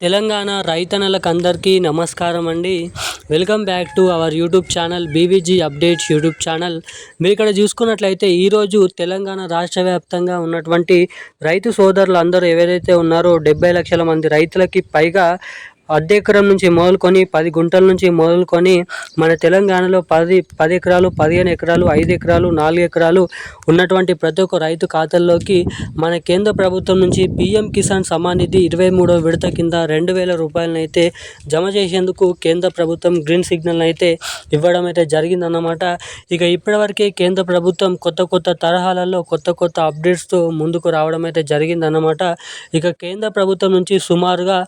తెలంగాణ రైతన్నలకు అందరికీ నమస్కారం అండి. Welcome back to our YouTube channel BVG updates YouTube channel. మీరు ఇక్కడ చూసుకున్నట్లయితే ఈరోజు తెలంగాణ రాష్ట్ర వ్యాప్తంగా ఉన్నటువంటి రైతు సోదరులు అందరూ ఎవరైతే ఉన్నారో 70 లక్షల మంది రైతులకి పైగా అర్ధ ఎకరం నుంచి మొదలుకొని 10 గుంటల నుంచి మొదలుకొని మన తెలంగాణలో 10 ఎకరాలు, 15 ఎకరాలు, 5 ఎకరాలు, 4 ఎకరాలు ఉన్నటువంటి ప్రతి ఒక్క రైతు ఖాతాల్లోకి మన కేంద్ర ప్రభుత్వం నుంచి పీఎం కిసాన్ సమ్మాన్ నిధి 23వ విడత కింద 2,000 రూపాయలను అయితే జమ చేసేందుకు కేంద్ర ప్రభుత్వం గ్రీన్ సిగ్నల్ అయితే ఇవ్వడం అయితే జరిగిందన్నమాట. ఇక ఇప్పటివరకే కేంద్ర ప్రభుత్వం కొత్త తరహాలలో కొత్త అప్డేట్స్తో ముందుకు రావడం అయితే జరిగిందన్నమాట. ఇక కేంద్ర ప్రభుత్వం నుంచి సుమారుగా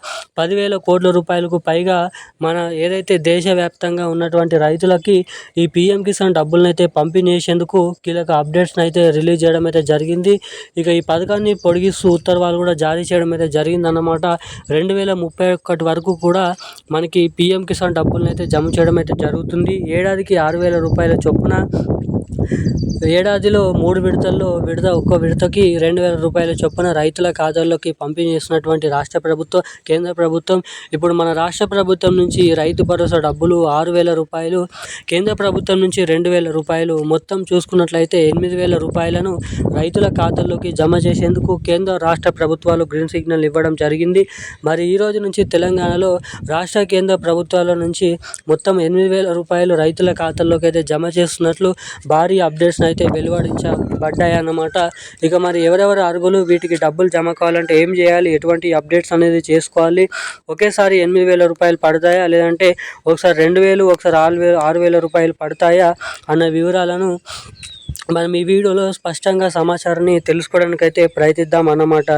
10,000 కోట్ల రూపాయలకు పైగా మన ఏదైతే దేశవ్యాప్తంగా ఉన్నటువంటి రైతులకి ఈ పీఎం కిసాన్ డబ్బులను అయితే పంపిణీ చేసేందుకు కీలక అప్డేట్స్ని అయితే రిలీజ్ చేయడం అయితే జరిగింది. ఇక ఈ పథకాన్ని పొడిగిస్తూ ఉత్తర్వులు కూడా జారీ చేయడం అయితే జరిగిందన్నమాట. 2031 వరకు కూడా మనకి పీఎం కిసాన్ డబ్బులను అయితే జమ చేయడం అయితే జరుగుతుంది. ఏడాదికి 6,000 రూపాయల చొప్పున ఏడాదిలో 3 విడతల్లో ఒక్క విడతకి 2,000 రూపాయల చొప్పున రైతుల ఖాతాల్లోకి పంపిణీ చేసినటువంటి రాష్ట్ర ప్రభుత్వం, కేంద్ర ప్రభుత్వం ఇప్పుడు మన రాష్ట్ర ప్రభుత్వం నుంచి రైతు భరోసా డబ్బులు 6,000 రూపాయలు, కేంద్ర ప్రభుత్వం నుంచి 2,000 రూపాయలు, మొత్తం చూసుకున్నట్లయితే 8,000 రూపాయలను రైతుల ఖాతాల్లోకి జమ చేసేందుకు కేంద్ర రాష్ట్ర ప్రభుత్వాలు గ్రీన్ సిగ్నల్ ఇవ్వడం జరిగింది. మరి ఈ రోజు నుంచి తెలంగాణలో రాష్ట్ర కేంద్ర ప్రభుత్వాల నుంచి మొత్తం 8,000 రూపాయలు రైతుల ఖాతాల్లోకి అయితే జమ చేస్తున్నట్లు భారీ అప్డేట్స్ అయితే వెలువడించబడ్డాయన్నమాట. ఇక మరి ఎవరెవరు అర్హులు, వీటికి డబ్బులు జమ కావాలంటే ఏం చేయాలి, ఎటువంటి అప్డేట్స్ అనేది చేసుకోవాలి, ఒకేసారి 8,000 రూపాయలు పడతాయా లేదంటే ఒకసారి 2,000 ఒకసారి 6,000 రూపాయలు పడతాయా అన్న వివరాలను మనం ఈ వీడియోలో స్పష్టంగా సమాచారాన్ని తెలుసుకోవడానికి అయితే ప్రయత్నిద్దాం అన్నమాట.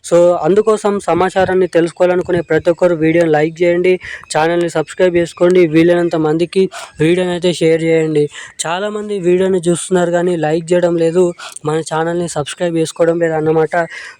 సో అందుకోసం సమాచారాన్ని తెలుసుకోవాలనుకునే ప్రతి ఒక్కరు వీడియోని లైక్ చేయండి, ఛానల్ని సబ్స్క్రైబ్ చేసుకోండి, వీలైనంత మందికి వీడియోని అయితే షేర్ చేయండి. చాలామంది వీడియోని చూస్తున్నారు కానీ లైక్ చేయడం లేదు, మన ఛానల్ని సబ్స్క్రైబ్ చేసుకోవడం లేదు అన్నమాట.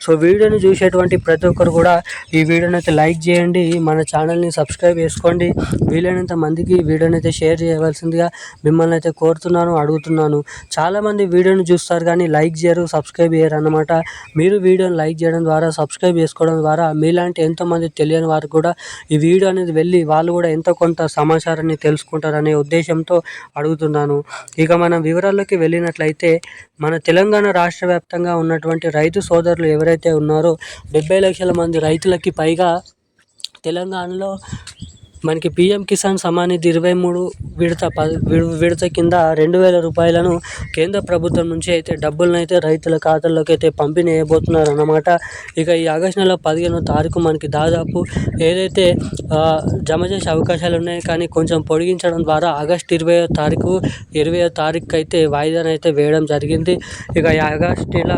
సో వీడియోని చూసేటువంటి ప్రతి ఒక్కరు కూడా ఈ వీడియోని అయితే లైక్ చేయండి, మన ఛానల్ని సబ్స్క్రైబ్ చేసుకోండి, వీలైనంత మందికి వీడియోని అయితే షేర్ చేయవలసిందిగా మిమ్మల్ని అయితే కోరుతున్నాను, అడుగుతున్నాను. చాలామంది వీడియోని చూస్తారు కానీ లైక్ చేయరు, సబ్స్క్రైబ్ చేయరు అన్నమాట. మీరు వీడియోని లైక్ చేయడం ద్వారా, సబ్స్క్రైబ్ చేసుకోవడం ద్వారా మీలాంటి ఎంతోమంది తెలియని వారు కూడా ఈ వీడియో అనేది వెళ్ళి వాళ్ళు కూడా ఎంతో కొంత సమాచారాన్ని తెలుసుకుంటారనే ఉద్దేశంతో అడుగుతున్నాను. ఇక మనం వివరాల్లోకి వెళ్ళినట్లయితే మన తెలంగాణ రాష్ట్ర వ్యాప్తంగా ఉన్నటువంటి రైతు సోదరులు ఎవరైతే ఉన్నారో 70 లక్షల మంది రైతులకి పైగా తెలంగాణలో మనకి పీఎం కిసాన్ సమ్మాన్ నిధి 23 విడత కింద 2,000 రూపాయలను కేంద్ర ప్రభుత్వం నుంచి అయితే డబ్బులను అయితే రైతుల ఖాతాల్లోకి అయితే పంపిణీ చేయబోతున్నారు అన్నమాట. ఇక ఈ ఆగస్టు నెల 15వ తారీఖు మనకి దాదాపు ఏదైతే జమ చేసే అవకాశాలు ఉన్నాయి కానీ కొంచెం పొడిగించడం ద్వారా ఆగస్టు 20వ తారీఖు అయితే వాయిదాను అయితే వేయడం జరిగింది. ఇక ఈ ఆగస్టు నెల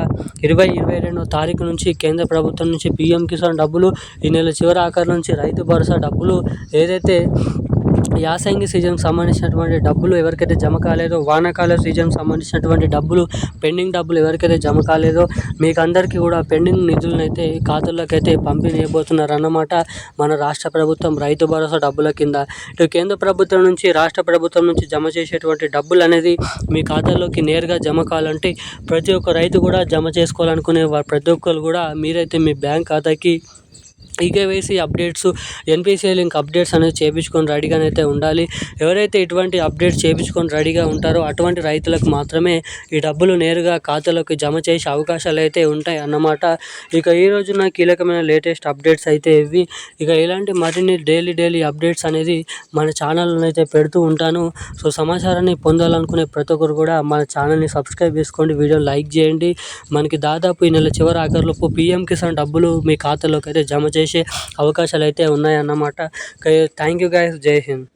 22వ తారీఖు నుంచి కేంద్ర ప్రభుత్వం నుంచి పీఎం కిసాన్ డబ్బులు, ఈ నెల చివరి ఆఖరి నుంచి రైతు భరోసా డబ్బులు, ఏదైతే యాసంగి సీజన్కి సంబంధించినటువంటి డబ్బులు ఎవరికైతే జమ కాలేదో, వానాకాల సీజన్కి సంబంధించినటువంటి డబ్బులు, పెండింగ్ డబ్బులు ఎవరికైతే జమ కాలేదో మీకు అందరికీ కూడా పెండింగ్ నిధులను అయితే ఖాతాల్లోకి అయితే పంపిణీ చేయబోతున్నారు అన్నమాట మన రాష్ట్ర ప్రభుత్వం రైతు భరోసా డబ్బుల కింద. ఇటు కేంద్ర ప్రభుత్వం నుంచి, రాష్ట్ర ప్రభుత్వం నుంచి జమ చేసేటువంటి డబ్బులు అనేది మీ ఖాతాల్లోకి నేరుగా జమ కావాలంటే ప్రతి ఒక్క రైతు కూడా జమ చేసుకోవాలనుకునే ప్రతి ఒక్కరు కూడా మీరైతే మీ బ్యాంక్ ఖాతాకి eKYC updates, NPCI link updates అనేది చేయించుకొని రెడీగానైతే ఉండాలి. ఎవరైతే ఇటువంటి అప్డేట్స్ చేయించుకొని రెడీగా ఉంటారో అటువంటి రైతులకు మాత్రమే ఈ డబ్బులు నేరుగా ఖాతాలోకి జమ చేసే అవకాశాలు అయితే ఉంటాయి అన్నమాట. ఇక ఈ రోజున కీలకమైన లేటెస్ట్ అప్డేట్స్ అయితే ఇవి. ఇక ఇలాంటి మరిన్ని డైలీ అప్డేట్స్ అనేది మన ఛానల్లో అయితే పెడుతూ ఉంటాను. సో సమాచారాన్ని పొందాలనుకునే ప్రతి ఒక్కరు కూడా మన ఛానల్ని సబ్స్క్రైబ్ చేసుకోండి, వీడియోని లైక్ చేయండి. మనకి దాదాపు ఈ నెల చివరి ఆఖరిలోపు పీఎం కిసాన్ డబ్బులు మీ ఖాతాలోకి అయితే జమ చేసే అవకాశాలు అయితే ఉన్నాయన్నమాట. థ్యాంక్ యూ గైస్, జై హింద్.